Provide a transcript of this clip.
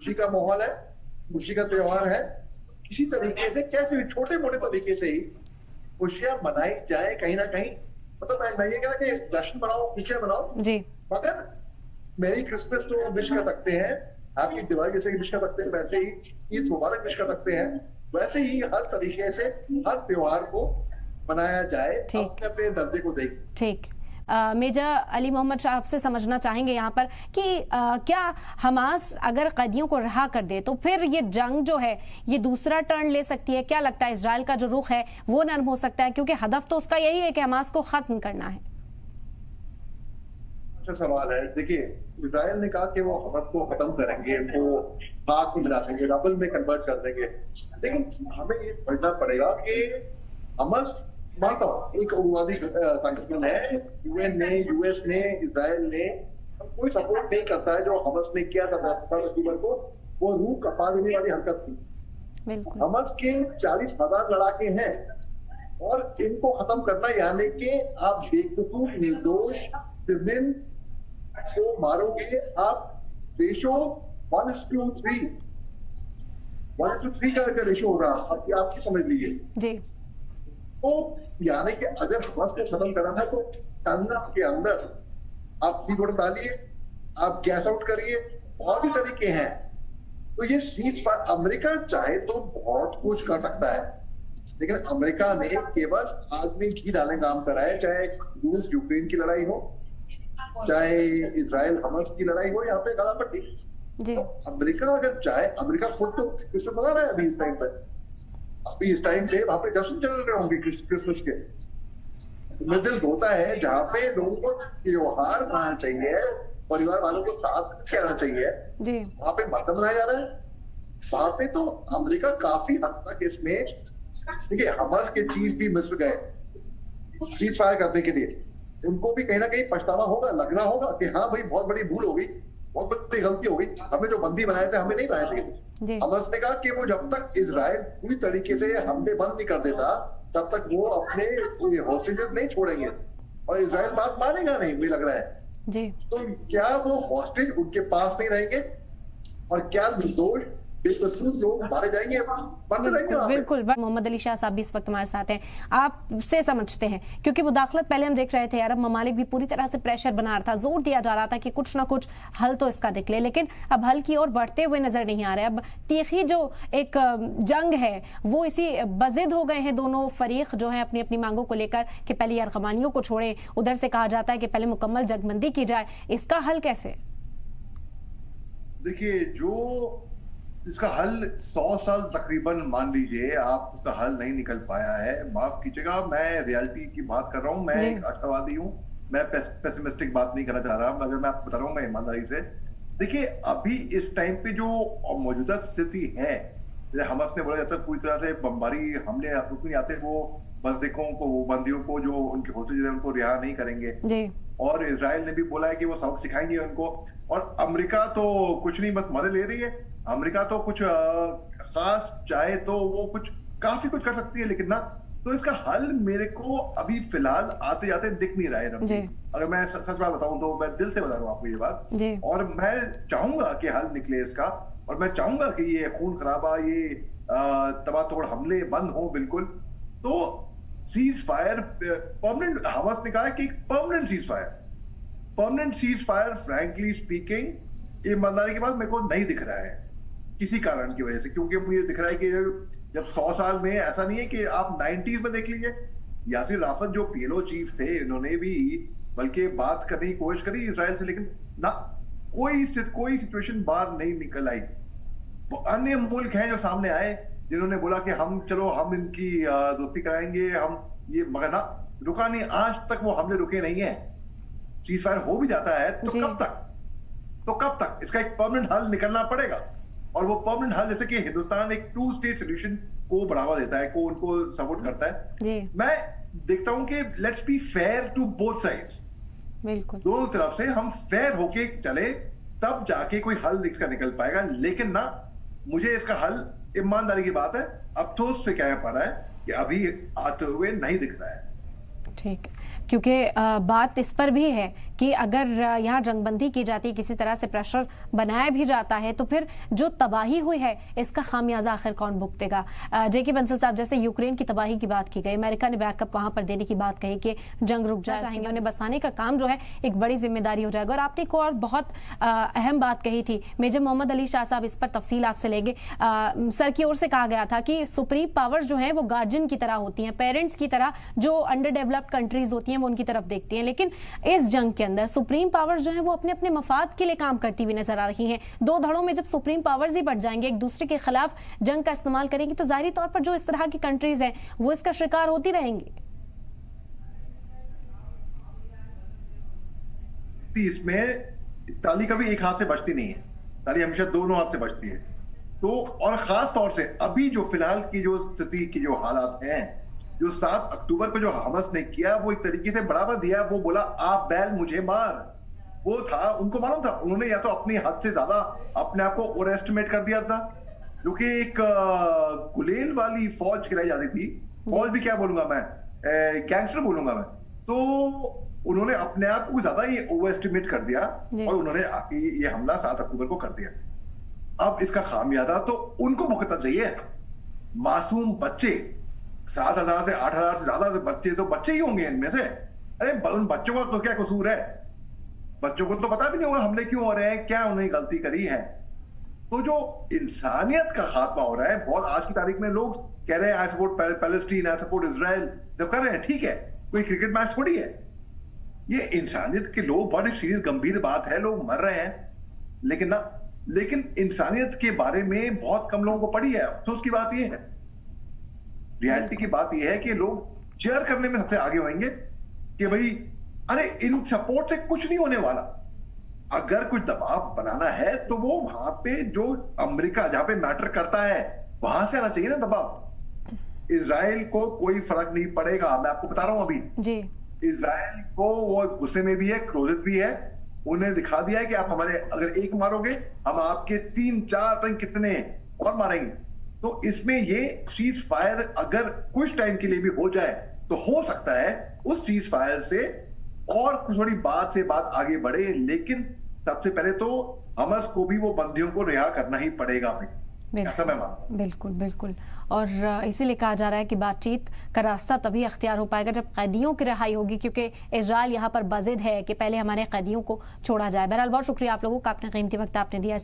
खुशी का माहौल है, खुशी का त्योहार है। किसी तरीके से कैसे भी छोटे मोटे तरीके से ही खुशियां मनाई जाए कहीं ना कहीं। मतलब मैं ये कह रहा कि जश्न मनाओ, खुशियां मनाओ, जी। मगर मेरी क्रिसमस तो विश कर सकते हैं, आपकी दिवाली जैसे विश कर सकते हैं, वैसे ही ईद मुबारक विश कर सकते हैं। वैसे ही हर तरीके से हर त्योहार को मनाया जाए ठीक। अपने अपने दर्जे को देख। ठीक। मेजर अली मोहम्मद शाह आपसे समझना चाहेंगे यहाँ पर कि क्या हमास अगर कैदियों को रहा कर दे तो फिर ये जंग जो है ये दूसरा टर्न ले सकती है? क्या लगता है इजराइल का जो रुख है वो नरम हो सकता है, क्योंकि हदफ तो उसका यही है कि हमास को खत्म करना है? अच्छा सवाल है। देखिए, इजराइल ने कहा कि वो हमास को खत्म करेंगे, वो पाक में मिला देंगे, रबल में कन्वर्ट कर देंगे। लेकिन हमें ये समझना पड़ेगा कि हमास, मानता हूँ एक उग्रवादी संगठन है, यूएन ने, यूएस ने, इजराइल ने कोई सपोर्ट नहीं करता है। जो हमास ने किया था 10 अक्टूबर को, वो रूह कपा देने वाली हरकत थी। बिल्कुल। हमास के 40,000 लड़ाके हैं और इनको खत्म करना यानी कि आप बेकसूर निर्दोष सिविल को मारोगे। आप रेशो 1:3 का अगर रेशो हो रहा आपकी समझ लीजिए जी। तो यानी कि अगर हमास को खत्म करना था तो टन्नस के अंदर आप सी बोर्ड डालिए, आप गैस आउट करिए, बहुत ही तरीके हैं। तो ये सीज फायर अमेरिका चाहे तो बहुत कुछ कर सकता है, लेकिन अमेरिका ने केवल आग में घी डालने का काम करा है। चाहे रूस यूक्रेन की लड़ाई हो, चाहे इजराइल हमास की लड़ाई हो, यहाँ पे गला पट्टी। तो अमेरिका अगर चाहे, अमेरिका खुद तो क्रिसमस मना रहा है अभी इस टाइम पे, अभी इस टाइम पे वहां पे जश्न चल रहे होंगे क्रिसमस के। मेरा दिल होता है जहाँ पे लोगों को त्योहार मनाना चाहिए, परिवार वालों को साथ कहना चाहिए, वहां पे मत मनाया जा रहा है। वहां पे तो अमेरिका काफी हद तक इसमें, देखिए हमास के चीफ भी मिस्र गए सीज फायर करने के लिए, उनको भी कहीं ना कहीं पछतावा होगा, लगना होगा कि हाँ भाई बहुत बड़ी भूल हो गई, बहुत बड़ी गलती हो गई, हमें जो बंदी बनाए थे हमें नहीं बनाए थे। हमास ने कहा कि वो जब तक इजराइल पूरी तरीके से हमले बंद नहीं कर देता तब तक वो अपने हॉस्टेजेस नहीं छोड़ेंगे, और इजराइल बात मानेगा नहीं, मुझे लग रहा है जी। तो क्या वो हॉस्टेज उनके पास नहीं रहेंगे और क्या निर्दोष बेकसूर लोग मारे जाएंगे, बिल्कुल। मोहम्मद अली शाह साहब भी इस वक्त हमारे साथ हैं, आपसे समझते हैं, क्योंकि मुदाखलत पहले हम देख रहे थे अरब ममालिक भी पूरी तरह से प्रेशर बना रहा था, जोर दिया जा रहा था कि कुछ ना कुछ हल तो इसका निकले, लेकिन अब हल की ओर बढ़ते हुए नजर नहीं आ रहे। अब तीखी जो एक जंग है वो इसी बजिद हो गए हैं दोनों फरीक जो है अपनी अपनी मांगों को लेकर कि पहले यरगमानियों को छोड़े, उधर से कहा जाता है कि पहले मुकम्मल जंगबंदी की जाए। इसका हल कैसे? देखिए, जो इसका हल 100 साल तकरीबन मान लीजिए आप, उसका हल नहीं निकल पाया है। माफ कीजिएगा, मैं रियलिटी की बात कर रहा हूँ, मैं एक आशावादी हूँ, मैं पेसिमिस्टिक बात नहीं करना चाह रहा, मगर मैं आपको बता रहा हूँ मैं ईमानदारी से। देखिए अभी इस टाइम पे जो मौजूदा स्थिति है, जैसे हमास ने बोला जाता है पूरी तरह से बमबारी हमले रुक नहीं आते, वो बंदियों को जो उनके होस्टेज है उनको रिहा नहीं करेंगे, और इजराइल ने भी बोला है कि वो सबक सिखाएंगे उनको, और अमेरिका तो कुछ नहीं बस मदद ले रही है। अमेरिका तो कुछ खास चाहे तो वो कुछ काफी कुछ कर सकती है, लेकिन ना, तो इसका हल मेरे को अभी फिलहाल आते जाते दिख नहीं रहा है। अगर मैं सच बात बताऊं तो मैं दिल से बता रहा हूं आपको ये बात, और मैं चाहूंगा कि हल निकले इसका, और मैं चाहूंगा कि ये खून खराबा, ये तबातोड़ हमले बंद हो बिल्कुल। तो सीज फायर परमानेंट, हमास ने कहा है कि permanent cease fire frankly speaking ईमानदारी के बाद मेरे को नहीं दिख रहा है किसी कारण की वजह से, क्योंकि मुझे दिख रहा है कि जब 100 साल में, ऐसा नहीं है कि आप 90s में देख लीजिए, यासिर राफत जो पीएलओ चीफ थे, इन्होंने भी बल्कि बात करने की कोशिश करी इजराइल से, लेकिन ना कोई सिचुएशन बाहर नहीं निकल आई। अन्य मुल्क हैं जो सामने आए जिन्होंने बोला कि हम चलो हम इनकी दोस्ती कराएंगे, हम ये, मगर ना रुका नहीं, आज तक वो हमले रुके नहीं है। सीज फायर हो भी जाता है तो कब तक इसका एक परमानेंट हल निकलना पड़ेगा, और वो परमानेंट हल जैसे कि हिंदुस्तान एक 2 स्टेट सोल्यूशन को बढ़ावा देता है, को उनको सपोर्ट करता है। मैं देखता हूं कि let's be fair to both sides, बिल्कुल दोनों तरफ से हम फेयर होके चले, तब जाके कोई हल इसका निकल पाएगा। लेकिन ना, मुझे इसका हल, ईमानदारी की बात है, अफसोस से कहना पड़ रहा है कि अभी आते हुए नहीं दिख रहा है। ठीक क्योंकि बात इस पर भी है कि अगर यहाँ जंगबंदी की जाती है, किसी तरह से प्रेशर बनाया भी जाता है, तो फिर जो तबाही हुई है इसका खामियाजा आखिर कौन भुगतेगा। जेके बंसल साहब, जैसे यूक्रेन की तबाही की बात की गई, अमेरिका ने बैकअप वहां पर देने की बात कही कि जंग रुक जाए, चाहेंगे उन्हें बसाने का काम जो है एक बड़ी जिम्मेदारी हो जाएगा। और आपने एक और बहुत अहम बात कही थी, मेजर मोहम्मद अली शाह साहब, इस पर तफसील आपसे लेंगे। सर की ओर से कहा गया था कि सुप्रीम पावर्स जो है वो गार्जियन की तरह होती हैं, पेरेंट्स की तरह, जो अंडर डेवलप्ड कंट्रीज होती हैं वो उनकी तरफ देखती हैं, लेकिन इस जंग के अंदर सुप्रीम पावर्स जो है वो अपने अपने मफाद के लिए काम करती हुई नजर आ रही हैं। दो धड़ों में जब सुप्रीम पावर्स ही बढ़ जाएंगे, एक दूसरे के खिलाफ जंग का इस्तेमाल करेंगी, तो जाहिर तौर पर जो इस तरह की कंट्रीज हैं वो इसका शिकार होती रहेंगी। इसमें ताली कभी एक हाथ से बचती नहीं है, ताली हमेशा दोनों हाथ से बचती है। तो और खास तौर से अभी जो फिलहाल की जो स्थिति की जो हालात हैं, जो 7 अक्टूबर को जो हमस ने किया, वो एक तरीके से बढ़ावा दिया। वो बोला आप बैल मुझे मार, वो था, उनको मालूम था। उन्होंने या तो अपनी हद से ज्यादा अपने आप को ओवर एस्टिमेट कर दिया था, क्योंकि एक गुलेल वाली फौज गिराई जाती थी, फौज भी क्या बोलूंगा मैं, गैंगस्टर बोलूंगा मैं। तो उन्होंने अपने आप को ज्यादा ही ओवर एस्टिमेट कर दिया और उन्होंने आके ये हमला 7 अक्टूबर को कर दिया। अब इसका खामियाजा तो उनको भुगतना चाहिए। मासूम बच्चे, 7,000 से 8,000 से ज्यादा बच्चे तो बच्चे ही होंगे इनमें से। अरे उन बच्चों का तो क्या कसूर है? बच्चों को तो पता भी नहीं होगा हमले क्यों हो रहे हैं, क्या उन्होंने गलती करी है। तो जो इंसानियत का खात्मा हो रहा है, बहुत आज की तारीख में लोग कह रहे हैं I support Palestine, I support Israel, जब कर रहे हैं ठीक है, कोई क्रिकेट मैच थोड़ी है ये। इंसानियत के लोग, बड़ी सीरियस गंभीर बात है, लोग मर रहे हैं, लेकिन इंसानियत के बारे में बहुत कम लोगों को पड़ी है। अफसोस की बात यह है, रियलिटी की बात यह है कि लोग चेयर करने में सबसे आगे होंगे कि भाई अरे इन सपोर्ट से कुछ नहीं होने वाला। अगर कुछ दबाव बनाना है तो वो वहां पे जो अमेरिका जहां पे मैटर करता है वहां से आना चाहिए ना दबाव। इजराइल को कोई फर्क नहीं पड़ेगा, मैं आपको बता रहा हूं अभी जी। इजराइल को वो गुस्से में भी है, क्रोधित भी है। उन्हें दिखा दिया है कि आप हमारे अगर एक मारोगे हम आपके 3-4 तक कितने और मारेंगे। तो इसमें ये सीज फायर अगर कुछ टाइम के लिए भी हो जाए तो हो सकता है उस सीज फायर से और थोड़ी बात से बात आगे बढ़े, लेकिन सबसे पहले तो हमस को भी वो बंदियों को रिहा करना ही पड़ेगा भाई, ऐसा मैं मानता हूं। बिल्कुल बिल्कुल, और इसीलिए कहा जा रहा है कि बातचीत का रास्ता तभी अख्तियार हो पाएगा जब कैदियों की रिहाई होगी, क्योंकि इजराइल यहाँ पर बाजिद है कि पहले हमारे कैदियों को छोड़ा जाए। बहरहाल बहुत शुक्रिया आप लोगों का, आपने कीमती वक्त आपने दिया।